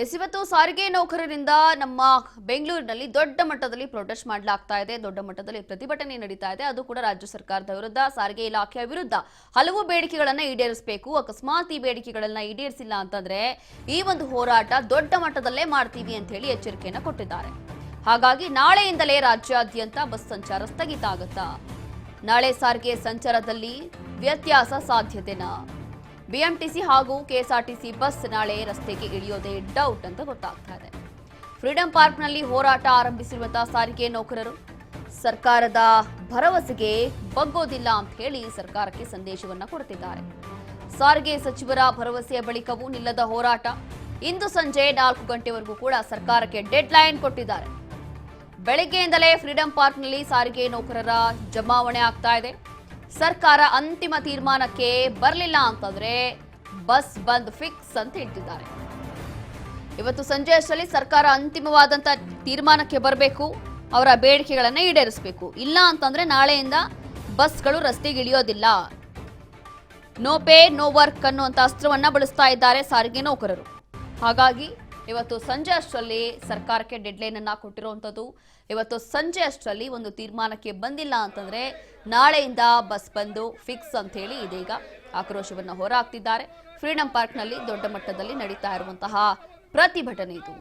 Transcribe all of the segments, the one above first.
ಇವತ್ತು ಸಾರಿಗೆ ನೌಕರರಿಂದ ನಮ್ಮ ಬೆಂಗಳೂರಿನಲ್ಲಿ ದೊಡ್ಡ ಮಟ್ಟದಲ್ಲಿ ಪ್ರೊಟೆಸ್ಟ್ ಮಾಡಲಾಗ್ತಾ ಇದೆ. ದೊಡ್ಡ ಮಟ್ಟದಲ್ಲಿ ಪ್ರತಿಭಟನೆ ನಡೀತಾ ಇದೆ. ಅದು ಕೂಡ ರಾಜ್ಯ ಸರ್ಕಾರದ ವಿರುದ್ಧ, ಸಾರಿಗೆ ಇಲಾಖೆಯ ವಿರುದ್ಧ ಹಲವು ಬೇಡಿಕೆಗಳನ್ನು ಈಡೇರಿಸಬೇಕು. ಅಕಸ್ಮಾತ್ ಈ ಬೇಡಿಕೆಗಳನ್ನು ಈಡೇರಿಸಿಲ್ಲ ಅಂತಂದ್ರೆ ಈ ಒಂದು ಹೋರಾಟ ದೊಡ್ಡ ಮಟ್ಟದಲ್ಲೇ ಮಾಡ್ತೀವಿ ಅಂತ ಹೇಳಿ ಎಚ್ಚರಿಕೆಯನ್ನು ಕೊಟ್ಟಿದ್ದಾರೆ. ಹಾಗಾಗಿ ನಾಳೆಯಿಂದಲೇ ರಾಜ್ಯಾದ್ಯಂತ ಬಸ್ ಸಂಚಾರ ಸ್ಥಗಿತ ಆಗುತ್ತಾ? ನಾಳೆ ಸಾರಿಗೆ ಸಂಚಾರದಲ್ಲಿ ವ್ಯತ್ಯಾಸ ಸಾಧ್ಯತೆನಾ? ಬಿಎಂಟಿಸಿ ಹಾಗೂ ಕೆಎಸ್ಆರ್ಟಿಸಿ ಬಸ್ ನಾಳೆ ರಸ್ತೆಗೆ ಇಳಿಯೋದೇ ಡೌಟ್ ಅಂತ ಗೊತ್ತಾಗ್ತಾ ಇದೆ. ಫ್ರೀಡಂ ಪಾರ್ಕ್ನಲ್ಲಿ ಹೋರಾಟ ಆರಂಭಿಸಿರುವಂತಹ ಸಾರಿಗೆ ನೌಕರರು ಸರ್ಕಾರದ ಭರವಸೆಗೆ ಬಗ್ಗೋದಿಲ್ಲ ಅಂತ ಹೇಳಿ ಸರ್ಕಾರಕ್ಕೆ ಸಂದೇಶವನ್ನ ಕೊಡ್ತಿದ್ದಾರೆ. ಸಾರಿಗೆ ಸಚಿವರ ಭರವಸೆಯ ಬಳಿಕವೂ ನಿಲ್ಲದ ಹೋರಾಟ. ಇಂದು ಸಂಜೆ 4 ಗಂಟೆವರೆಗೂ ಕೂಡ ಸರ್ಕಾರಕ್ಕೆ ಡೆಡ್ ಲೈನ್ ಕೊಟ್ಟಿದ್ದಾರೆ. ಬೆಳಗ್ಗೆಯಿಂದಲೇ ಫ್ರೀಡಂ ಪಾರ್ಕ್ನಲ್ಲಿ ಸಾರಿಗೆ ನೌಕರರ ಜಮಾವಣೆ ಆಗ್ತಾ ಇದೆ. ಸರ್ಕಾರ ಅಂತಿಮ ತೀರ್ಮಾನಕ್ಕೆ ಬರಲಿಲ್ಲ ಅಂತಂದ್ರೆ ಬಸ್ ಬಂದ್ ಫಿಕ್ಸ್ ಅಂತ ಹೇಳ್ತಿದ್ದಾರೆ. ಇವತ್ತು ಸಂಜೆ ಅಷ್ಟರಲ್ಲಿ ಸರ್ಕಾರ ಅಂತಿಮವಾದಂತ ತೀರ್ಮಾನಕ್ಕೆ ಬರಬೇಕು, ಅವರ ಬೇಡಿಕೆಗಳನ್ನ ಈಡೇರಿಸಬೇಕು. ಇಲ್ಲ ಅಂತಂದ್ರೆ ನಾಳೆಯಿಂದ ಬಸ್ಗಳು ರಸ್ತೆಗೆ ಇಳಿಯೋದಿಲ್ಲ. ನೋ ಪೇ ನೋ ವರ್ಕ್ ಅನ್ನುವಂತ ಅಸ್ತ್ರವನ್ನ ಬಳಸ್ತಾ ಇದ್ದಾರೆ ಸಾರಿಗೆ ನೌಕರರು. ಹಾಗಾಗಿ ಇವತ್ತು ಸಂಜೆ ಅಷ್ಟರಲ್ಲಿ ಸರ್ಕಾರಕ್ಕೆ ಡೆಡ್ಲೈನ್ ಅನ್ನ ಕೊಟ್ಟಿರುವಂತದ್ದು. ಇವತ್ತು ಸಂಜೆ ಅಷ್ಟರಲ್ಲಿ ಒಂದು ತೀರ್ಮಾನಕ್ಕೆ ಬಂದಿಲ್ಲ ಅಂತಂದ್ರೆ ನಾಳೆಯಿಂದ ಬಸ್ ಬಂದು ಫಿಕ್ಸ್ ಅಂತ ಹೇಳಿ ಇದೀಗ ಆಕ್ರೋಶವನ್ನು ಹೊರಹಾಕ್ತಿದ್ದಾರೆ. ಫ್ರೀಡಂ ಪಾರ್ಕ್ನಲ್ಲಿ ದೊಡ್ಡ ಮಟ್ಟದಲ್ಲಿ ನಡೀತಾ ಇರುವಂತಹ ಪ್ರತಿಭಟನೆ ಇದು.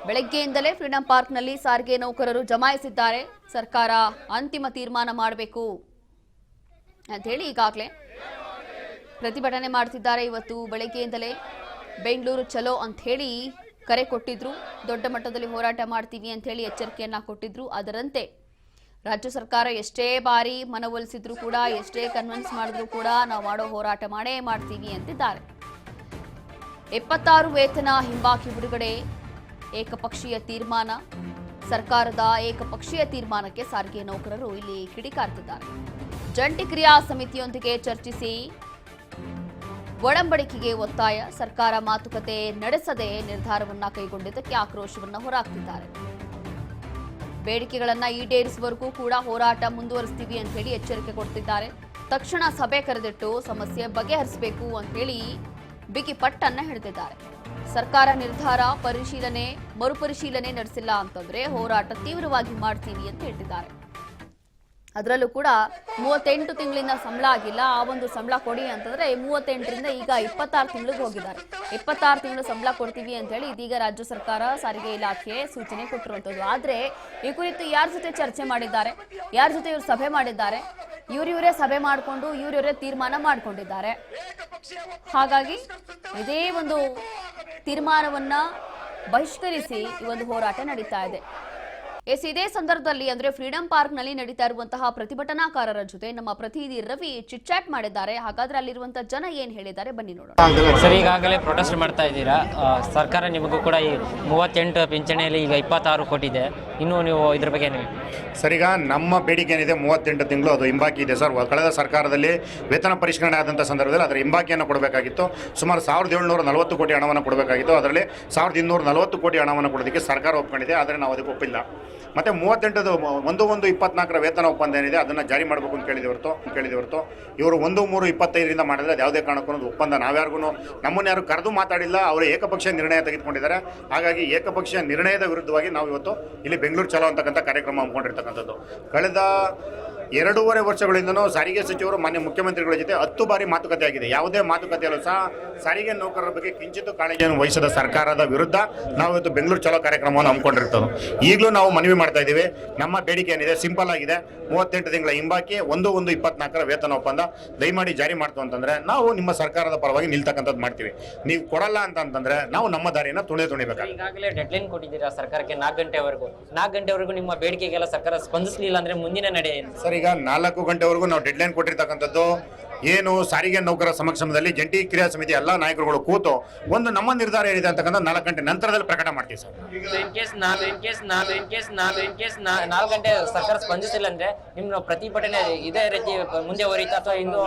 ಬೆಳಗ್ಗೆಯಿಂದಲೇ ಫ್ರೀಡಂ ಪಾರ್ಕ್ನಲ್ಲಿ ಸಾರಿಗೆ ನೌಕರರು ಜಮಾಯಿಸಿದ್ದಾರೆ. ಸರ್ಕಾರ ಅಂತಿಮ ತೀರ್ಮಾನ ಮಾಡಬೇಕು ಅಂತ ಹೇಳಿ ಈಗಾಗಲೇ ಪ್ರತಿಭಟನೆ ಮಾಡ್ತಿದ್ದಾರೆ. ಇವತ್ತು ಬೆಳಗ್ಗೆಯಿಂದಲೇ ಬೆಂಗಳೂರು ಚಲೋ ಅಂತ ಹೇಳಿ ಕರೆ ಕೊಟ್ಟಿದ್ರು. ದೊಡ್ಡ ಮಟ್ಟದಲ್ಲಿ ಹೋರಾಟ ಮಾಡ್ತೀವಿ ಅಂತ ಹೇಳಿ ಎಚ್ಚರಿಕೆಯನ್ನ ಕೊಟ್ಟಿದ್ರು. ಅದರಂತೆ ರಾಜ್ಯ ಸರ್ಕಾರ ಎಷ್ಟೇ ಬಾರಿ ಮನವೊಲಿಸಿದ್ರು ಕೂಡ, ಎಷ್ಟೇ ಕನ್ವಿನ್ಸ್ ಮಾಡಿದ್ರು ಕೂಡ ನಾವು ಮಾಡೋ ಹೋರಾಟ ಮಾಡೇ ಮಾಡ್ತೀವಿ ಅಂತಿದ್ದಾರೆ. 76 ವೇತನ ಹಿಂಬಾಕಿ ಬಿಡುಗಡೆ ಏಕಪಕ್ಷೀಯ ತೀರ್ಮಾನ. ಸರ್ಕಾರದ ಏಕಪಕ್ಷೀಯ ತೀರ್ಮಾನಕ್ಕೆ ಸಾರಿಗೆ ನೌಕರರು ಇಲ್ಲಿ ಕಿಡಿಕಾರ್ತಿದ್ದಾರೆ. ಜಂಟಿ ಕ್ರಿಯಾ ಸಮಿತಿಯೊಂದಿಗೆ ಚರ್ಚಿಸಿ ಒಡಂಬಡಿಕೆಗೆ ಒತ್ತಾಯ. ಸರ್ಕಾರ ಮಾತುಕತೆ ನಡೆಸದೆ ನಿರ್ಧಾರವನ್ನ ಕೈಗೊಂಡಿದ್ದಕ್ಕೆ ಆಕ್ರೋಶವನ್ನ ಹೊರಹಾಕ್ತಿದ್ದಾರೆ. ಬೇಡಿಕೆಗಳನ್ನ ಈಡೇರಿಸುವವರೆಗೂ ಕೂಡ ಹೋರಾಟ ಮುಂದುವರಿಸ್ತೀವಿ ಅಂತ ಹೇಳಿ ಎಚ್ಚರಿಕೆ ಕೊಡ್ತಿದ್ದಾರೆ. ತಕ್ಷಣ ಸಭೆ ಕರೆದಿಟ್ಟು ಸಮಸ್ಯೆ ಬಗೆಹರಿಸಬೇಕು ಅಂತ ಹೇಳಿ ಬಿಗಿ ಪಟ್ಟನ್ನ ಹಿಡಿದಿದ್ದಾರೆ. ಸರ್ಕಾರ ನಿರ್ಧಾರ ಮರುಪರಿಶೀಲನೆ ನಡೆಸಿಲ್ಲ ಅಂತಂದ್ರೆ ಹೋರಾಟ ತೀವ್ರವಾಗಿ ಮಾಡ್ತೀವಿ ಅಂತ ಹೇಳ್ತಿದ್ದಾರೆ. ಅದರಲ್ಲೂ ಕೂಡ 38 ತಿಂಗಳಿಂದ ಸಂಬಳ ಆಗಿಲ್ಲ. ಆ ಒಂದು ಸಂಬಳ ಕೊಡಿ ಅಂತಂದ್ರೆ 38ರಿಂದ ಈಗ 26 ತಿಂಗಳಿಗೆ ಹೋಗಿದ್ದಾರೆ. 26 ತಿಂಗಳು ಸಂಬಳ ಕೊಡ್ತೀವಿ ಅಂತ ಹೇಳಿ ಇದೀಗ ರಾಜ್ಯ ಸರ್ಕಾರ ಸಾರಿಗೆ ಇಲಾಖೆ ಸೂಚನೆ ಕೊಟ್ಟಿರುವಂತದ್ದು. ಆದ್ರೆ ಈ ಕುರಿತು ಯಾರ ಜೊತೆ ಚರ್ಚೆ ಮಾಡಿದ್ದಾರೆ, ಯಾರ ಜೊತೆ ಇವರು ಸಭೆ ಮಾಡಿದ್ದಾರೆ, ಇವರೇ ಸಭೆ ಮಾಡಿಕೊಂಡು ಇವರೇ ತೀರ್ಮಾನ ಮಾಡ್ಕೊಂಡಿದ್ದಾರೆ. ಹಾಗಾಗಿ ಇದೇ ಒಂದು ತೀರ್ಮಾನವನ್ನ ಬಹಿಷ್ಕರಿಸಿ ಈ ಒಂದು ಹೋರಾಟ ನಡೀತಾ ಇದೆ. ಇದೇ ಸಂದರ್ಭದಲ್ಲಿ ಅಂದ್ರೆ ಫ್ರೀಡಂ ಪಾರ್ಕ್ ನಲ್ಲಿ ನಡೀತಾ ಇರುವಂತಹ ಪ್ರತಿಭಟನಾಕಾರರ ಜೊತೆ ನಮ್ಮ ಪ್ರತಿನಿಧಿ ರವಿ ಚಿಟ್ಚಾಟ್ ಮಾಡಿದ್ದಾರೆ. ಹಾಗಾದ್ರೆ ಅಲ್ಲಿರುವಂತಹ ಜನ ಏನ್ ಹೇಳಿದ್ದಾರೆ ಬನ್ನಿ ನೋಡೋಣ. ಸರ್, ಈಗಾಗಲೇ ಪ್ರೊಟೆಸ್ಟ್ ಮಾಡ್ತಾ ಇದ್ದೀರಾ. ಸರ್ಕಾರ ನಿಮಗೂ ಕೂಡ ಈ 38 ಪಿಂಚಣಿಯಲ್ಲಿ ಈಗ 26 ಕೊಟ್ಟಿದೆ. ಇನ್ನು ನೀವು ಇದ್ರ ಬಗ್ಗೆ ಏನು? ಸರ್, ಈಗ ನಮ್ಮ ಬೇಡಿಕೆ ಏನಿದೆ 38 ತಿಂಗಳು ಅದು ಹಿಂಬಾಕಿ ಇದೆ ಸರ್. ಕಳೆದ ಸರ್ಕಾರದಲ್ಲಿ ವೇತನ ಪರಿಷ್ಕರಣೆ ಆದಂಥ ಸಂದರ್ಭದಲ್ಲಿ ಅದರ ಹಿಂಬಾಕಿಯನ್ನು ಕೊಡಬೇಕಾಗಿತ್ತು. ಸುಮಾರು 1740 ಕೋಟಿ ಹಣವನ್ನು ಕೊಡಬೇಕಾಗಿತ್ತು. ಅದರಲ್ಲಿ 1240 ಕೋಟಿ ಹಣವನ್ನು ಕೊಡೋದಕ್ಕೆ ಸರ್ಕಾರ ಒಪ್ಕೊಂಡಿದೆ. ಆದರೆ ನಾವು ಅದಕ್ಕೆ ಒಪ್ಪಿಲ್ಲ. ಮತ್ತು 38 1/1/24 ವೇತನ ಒಪ್ಪಂದ ಏನಿದೆ ಅದನ್ನು ಜಾರಿ ಮಾಡಬೇಕು ಅಂತ ಕೇಳಿದೆ ಹೊರತು ಇವರು 1/3/25 ಮಾಡಿದ್ರೆ ಅದು ಯಾವುದೇ ಕಾರಣಕ್ಕೂ ಒಂದು ಒಪ್ಪಂದ ನಾವ್ಯಾರಿಗೂ ನಮ್ಮನ್ನು ಯಾರು ಕರೆದು ಮಾತಾಡಿಲ್ಲ. ಅವರು ಏಕಪಕ್ಷೀಯ ನಿರ್ಣಯ ತೆಗೆದುಕೊಂಡಿದ್ದಾರೆ. ಹಾಗಾಗಿ ಏಕಪಕ್ಷೀಯ ನಿರ್ಣಯದ ವಿರುದ್ಧವಾಗಿ ನಾವು ಇವತ್ತು ಇಲ್ಲಿ ಬೆಂಗಳೂರು ಚಲೋ ಅಂತಕ್ಕಂಥ ಕಾರ್ಯಕ್ರಮ ಹಮ್ಮಿಕೊಂಡಿರ್ತಕ್ಕಂಥದ್ದು. ಕಳೆದ 2.5 ವರ್ಷಗಳಿಂದನೂ ಸಾರಿಗೆ ಸಚಿವರು ಮಾನ್ಯ ಮುಖ್ಯಮಂತ್ರಿಗಳ ಜೊತೆ 10 ಬಾರಿ ಮಾತುಕತೆ ಆಗಿದೆ. ಯಾವುದೇ ಮಾತುಕತೆಯಲ್ಲೂ ಸಹ ಸಾರಿಗೆ ನೌಕರರ ಬಗ್ಗೆ ಕಿಂಚಿತ್ತು ಕಾಳಜಿಯನ್ನು ವಹಿಸದ ಸರ್ಕಾರದ ವಿರುದ್ಧ ನಾವು ಇವತ್ತು ಬೆಂಗಳೂರು ಚಲೋ ಕಾರ್ಯಕ್ರಮವನ್ನು ಹಮ್ಮಿಕೊಂಡಿರ್ತದ್ದು. ಈಗಲೂ ನಾವು ಮನವಿ ಮಾಡ್ತಾ ಇದ್ದೀವಿ. ನಮ್ಮ ಬೇಡಿಕೆ ಏನಿದೆ ಸಿಂಪಲ್ ಆಗಿದೆ. 38 ತಿಂಗಳ ಹಿಂಬಾಕಿ 1/1/24 ವೇತನ ಒಪ್ಪಂದ ದಯಮಾಡಿ ಜಾರಿ ಮಾಡ್ತು ಅಂತಂದ್ರೆ ನಾವು ನಿಮ್ಮ ಸರ್ಕಾರದ ಪರವಾಗಿ ನಿಲ್ತಕ್ಕಂಥದ್ದು ಮಾಡ್ತೀವಿ. ನೀವು ಕೊಡಲ್ಲ ಅಂತಂದ್ರೆ ನಾವು ನಮ್ಮ ದಾರಿಯನ್ನು ತುಣಿಬೇಕಾಗುತ್ತೆ. ಈಗಾಗಲೇ ಡೆಡ್ಲೈನ್ ಕೊಟ್ಟಿದ್ದೀರಾ ಸರ್ಕಾರಕ್ಕೆ 4 ಗಂಟೆವರೆಗೂ ನಿಮ್ಮ ಬೇಡಿಕೆಗೆಲ್ಲ ಸರ್ಕಾರ ಸ್ಪಂದಿಸಲಿಲ್ಲ ಅಂದ್ರೆ ಮುಂದಿನ ನಡೆ ಏನು? ಸರ್, ಈಗ 4 ಗಂಟೆವರೆಗೂ ನಾವು ಡೆಡ್ಲೈನ್ ಕೊಟ್ಟಿರ್ತಕ್ಕಂಥದ್ದು ಏನು ಸಾರಿಗೆ ನೌಕರರ ಸಮಕ್ಷಮದಲ್ಲಿ ಜಂಟಿ ಕ್ರಿಯಾ ಸಮಿತಿ ಎಲ್ಲ ನಾಯಕರುಗಳು ಕೂತು ಒಂದು ನಮ್ಮ ನಿರ್ಧಾರ ಏನಿದೆ ಅಂತಕ್ಕಂಥ 4 ಗಂಟೆ ನಂತರದಲ್ಲಿ ಪ್ರಕಟ ಮಾಡ್ತೀವಿ ಸರ್. ಇನ್ ಕೇಸ್ 4 ಗಂಟೆ ಸರ್ಕಾರ ಸ್ಪಂದಿಸಿಲ್ಲ ಅಂದ್ರೆ ನಿಮ್ಮ ಪ್ರತಿಭಟನೆ ಇದೇ ರೀತಿ ಮುಂದೆ ಹೊರೀತಾ ಅಥವಾ ಇನ್ನು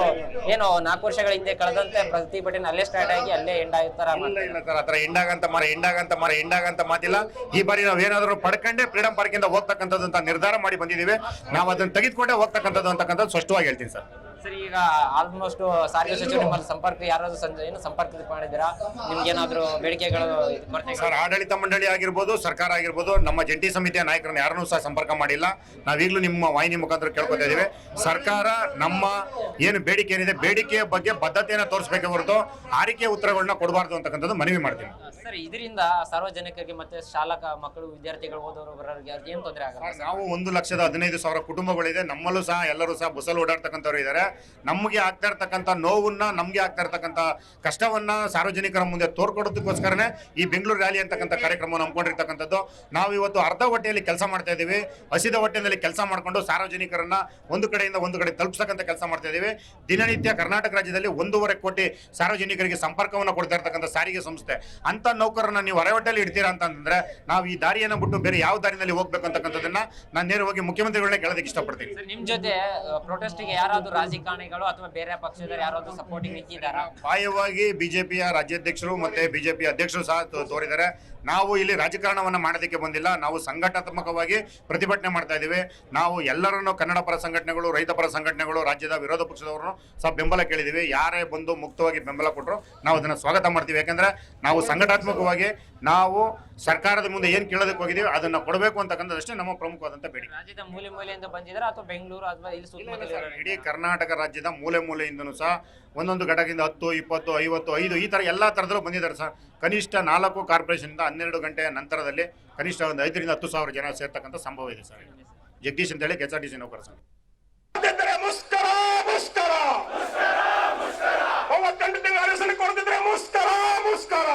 ಏನು 4 ವರ್ಷಗಳ ಹಿಂದೆ ಕಳೆದಂತೆ ಪ್ರತಿಭಟನೆ ಅಲ್ಲೇ ಸ್ಟಾರ್ಟ್ ಆಗಿ ಅಲ್ಲೇ ಎಂಡ್ ಆಗ್ತಾರ? ಇಲ್ಲ ಸರ್, ಆ ಥರ ಎಂಡಾಗಂತ ಮಾತಿಲ್ಲ. ಈ ಬಾರಿ ನಾವು ಏನಾದರೂ ಪಡ್ಕೊಂಡೆ ಫ್ರೀಡಂ ಪಾರ್ಕ್ ಇಂದ ಹೋಗ್ತಕ್ಕಂಥದ್ದು ಅಂತ ನಿರ್ಧಾರ ಮಾಡಿ ಬಂದಿದ್ದೀವಿ. ನಾವು ಅದನ್ನು ತೆಗೆದುಕೊಂಡೇ ಹೋಗ್ತಕ್ಕಂಥದ್ದು ಅಂತಕ್ಕಂಥದ್ದು ಸ್ಪಷ್ಟವಾಗಿ ಹೇಳ್ತೀನಿ ಸರ್. ಸರ್ ಈಗ ಆಲ್ಮೋಸ್ಟ್ ಸಾರಿಗೆ ಸಚಿವರು ನಿಮ್ಮಲ್ಲಿ ಸಂಪರ್ಕ ಯಾರಾದ್ರೂ ಏನು ಸಂಪರ್ಕ ಮಾಡಿದ್ದೀರಾ? ನಿಮ್ಗೇನಾದ್ರೂ ಬೇಡಿಕೆಗಳು ಕೊರತೆ? ಸರ್, ಆಡಳಿತ ಮಂಡಳಿ ಆಗಿರ್ಬೋದು, ಸರ್ಕಾರ ಆಗಿರ್ಬೋದು, ನಮ್ಮ ಜಂಟಿ ಸಮಿತಿಯ ನಾಯಕರನ್ನ ಯಾರನ್ನೂ ಸಹ ಸಂಪರ್ಕ ಮಾಡಿಲ್ಲ. ನಾವೀಗಲೂ ನಿಮ್ಮ ವಾಹಿನಿ ಮುಖಾಂತರ ಕೇಳ್ಕೊತಾ ಇದ್ದೀವಿ. ಸರ್ಕಾರ ನಮ್ಮ ಏನು ಬೇಡಿಕೆ ಏನಿದೆ, ಬೇಡಿಕೆಯ ಬಗ್ಗೆ ಬದ್ಧತೆಯನ್ನು ತೋರಿಸಬೇಕೆ ಹೊರತು ಆರಿಕೆ ಉತ್ತರಗಳನ್ನ ಕೊಡಬಾರ್ದು ಅಂತಕ್ಕಂಥದ್ದು ಮನವಿ ಮಾಡ್ತೀನಿ. ಸರ್, ಇದರಿಂದ ಸಾರ್ವಜನಿಕರಿಗೆ ಮತ್ತೆ ಶಾಲಾ ಮಕ್ಕಳು, ವಿದ್ಯಾರ್ಥಿಗಳು, ಓದೋರು ಬರೋರಿಗೆ ಏನು ತೊಂದರೆ ಆಗಲ್ಲ? ನಾವು 1,15,000 ಕುಟುಂಬಗಳಿದೆ. ನಮ್ಮಲ್ಲೂ ಸಹ ಎಲ್ಲರೂ ಸಹ ಬಸ್ಸಲ್ಲಿ ಓಡಾಡ್ತಕ್ಕಂಥವ್ರು ಇದ್ದಾರೆ. ನಮಗೆ ಆಗ್ತಾ ಇರ್ತಕ್ಕಂಥ ನೋವನ್ನ, ನಮಗೆ ಆಗ್ತಾ ಇರ್ತಕ್ಕಂಥ ಕಷ್ಟವನ್ನ ಸಾರ್ವಜನಿಕರ ಮುಂದೆ ತೋರ್ಕೊಡೋದಕ್ಕೋಸ್ಕರನೇ ಈ ಬೆಂಗಳೂರು ರ್ಯಾಲಿ ಅಂತಕ್ಕಂಥ ಕಾರ್ಯಕ್ರಮವನ್ನು ಹಮ್ಮಿಕೊಂಡಿರ್ತಕ್ಕಂಥದ್ದು. ನಾವು ಇವತ್ತು ಅರ್ಧ ಹೊಟ್ಟೆಯಲ್ಲಿ ಕೆಲಸ ಮಾಡ್ತಾ ಇದ್ದೀವಿ. ಹಸಿದ ಹೊಟ್ಟೆಯಲ್ಲಿ ಕೆಲಸ ಮಾಡಿಕೊಂಡು ಸಾರ್ವಜನಿಕರನ್ನ ಒಂದು ಕಡೆಯಿಂದ ಒಂದು ಕಡೆ ತಲುಪಿಸ್ತಕ್ಕಂಥ ಕೆಲಸ ಮಾಡ್ತಾ ಇದ್ದೀವಿ. ದಿನನಿತ್ಯ ಕರ್ನಾಟಕ ರಾಜ್ಯದಲ್ಲಿ 1.5 ಕೋಟಿ ಸಾರ್ವಜನಿಕರಿಗೆ ಸಂಪರ್ಕವನ್ನು ಕೊಡ್ತಾ ಇರ್ತಕ್ಕಂಥ ಸಾರಿಗೆ ಸಂಸ್ಥೆ. ಅಂತ ನೌಕರನ್ನ ನೀವು ಹೊರಹೊಟ್ಟೆಯಲ್ಲಿ ಇಡ್ತೀರಾ ಅಂತಂದ್ರೆ ನಾವು ಈ ದಾರಿಯನ್ನು ಬಿಟ್ಟು ಬೇರೆ ಯಾವ ದಾರಿನಲ್ಲಿ ಹೋಗ್ಬೇಕು ಅಂತಕ್ಕಂಥದ್ದನ್ನ ನಾನು ನೇರವಾಗಿ ಮುಖ್ಯಮಂತ್ರಿಗಳನ್ನ ಕೇಳೋದಕ್ಕೆ ಇಷ್ಟಪಡ್ತೀನಿ. ನಿಮ್ ಜೊತೆ ಪ್ರೊಟೆಸ್ಟ್ಗೆ ಯಾರಾದ್ರೂ ರಾಜಕಾರಣಿಗಳು ಅಥವಾ ಬೇರೆ ಪಕ್ಷದವರು ಯಾರಾದ್ರೂ ಸಪೋರ್ಟಿಂಗ್ ನಿಂತಿದ್ದಾರಾ? ಬಾಹ್ಯವಾಗಿ ಬಿಜೆಪಿಯ ರಾಜ್ಯಾಧ್ಯಕ್ಷರು ಮತ್ತೆ ಬಿಜೆಪಿ ಅಧ್ಯಕ್ಷರು ಸಹ ತೋರಿದ್ದಾರೆ. ನಾವು ಇಲ್ಲಿ ರಾಜಕಾರಣವನ್ನ ಮಾಡೋದಕ್ಕೆ ಬಂದಿಲ್ಲ. ನಾವು ಸಂಘಟನಾತ್ಮಕವಾಗಿ ಪ್ರತಿಭಟನೆ ಮಾಡ್ತಾ ಇದ್ದೀವಿ. ನಾವು ಎಲ್ಲರನ್ನು ಕನ್ನಡ ಪರ ಸಂಘಟನೆಗಳು, ರೈತ ಪರ ಸಂಘಟನೆಗಳು, ರಾಜ್ಯದ ವಿರೋಧ ಪಕ್ಷದವರನ್ನು ಸಹ ಬೆಂಬಲ ಕೇಳಿದ್ದೀವಿ. ಯಾರೇ ಬಂದು ಮುಕ್ತವಾಗಿ ಬೆಂಬಲ ಕೊಟ್ಟರು ನಾವು ಅದನ್ನು ಸ್ವಾಗತ ಮಾಡ್ತೀವಿ. ಯಾಕಂದ್ರೆ ನಾವು ಸಂಘಟನಾತ್ಮಕವಾಗಿ ನಾವು ಸರ್ಕಾರದ ಮುಂದೆ ಏನು ಕೇಳೋದಕ್ಕೆ ಹೋಗಿದ್ದೀವಿ ಅದನ್ನ ಕೊಡಬೇಕು ಅಂತಕ್ಕಂಥದ್ದಷ್ಟೇ ನಮ್ಮ ಪ್ರಮುಖವಾದಂಥ ಬೇಡಿಕೆ. ರಾಜ್ಯದ ಮೂಲೆ ಮೂಲೆಯಿಂದ ಬಂದಿದ್ದಾರೆ ಅಥವಾ ಬೆಂಗಳೂರು ಅಥವಾ ಇಲ್ಲಿ ಸುತ್ತಮುತ್ತ? ಇಡೀ ಕರ್ನಾಟಕ ರಾಜ್ಯದ ಮೂಲೆ ಮೂಲೆಯಿಂದನೂ ಸಹ ಒಂದೊಂದು ಘಟಕದಿಂದ 10, 20, 50, 5 ಈ ಥರ ಎಲ್ಲ ಥರದಲ್ಲೂ ಬಂದಿದ್ದಾರೆ ಸರ್. ಕನಿಷ್ಠ 4 ಕಾರ್ಪೊರೇಷನ್ನಿಂದ 12 ಗಂಟೆಯ ನಂತರದಲ್ಲಿ ಕನಿಷ್ಠ ಒಂದು 5,000 ರಿಂದ 10,000 ಜನ ಸೇರ್ತಕ್ಕಂಥ ಸಂಭವ ಇದೆ ಸರ್. ಜಗದೀಶ್ ಅಂತೇಳಿ KSRTC ನೌಕರ ಸಂಘ. ಮುಸ್ಕರ ಮುಸ್ಕರ ಮುಸ್ಕರ 30 ತಿಂಗಳ ಅರಸನ್ನು ಕೊಡ್ತಿದ್ರೆ ಮುಸ್ಕರ ಮುಸ್ಕರ